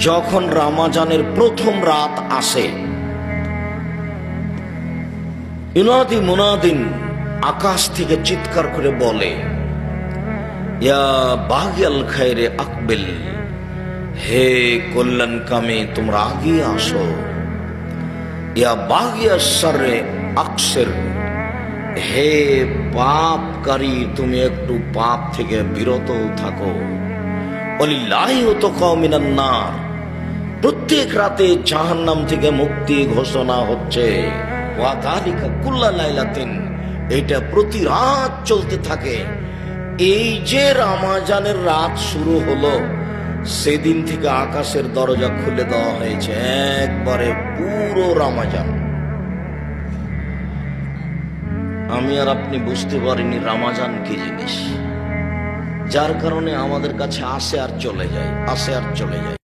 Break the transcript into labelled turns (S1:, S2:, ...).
S1: যখন রমজানের প্রথম রাত আসে, ইউনাদি মুনাদিন আকাশ থেকে চিৎকার করে বলে, ইয়া বাগিয়াল খায়রে আকবিল, হে কল্যাণকামী তোমরা আগিয়ে আসো। ইয়া বাগিয়া শাররে আকসির, হে পাপকারী তুমি একটু পাপ থেকে বিরত থাকো। ওয়ালিল্লাহি উতকা মিনান নার, প্রত্যেক রাতে জাহান্নাম থেকে মুক্তি ঘোষণা হচ্ছে। ওয়া যালিকা কুল্লা লাইলাতিন, এটা প্রতি রাত চলতে থাকে। এই যে রমজানের রাত শুরু হলো, সেদিন থেকে আকাশের দরজা খুলে দেওয়া হয়েছে একবারে পুরো রমজান। আমি আর আপনি বুঝতে পারিনি রমজান কি জিনিস, যার কারণে আমাদের কাছে আসে আর চলে যায়, আসে আর চলে যায়।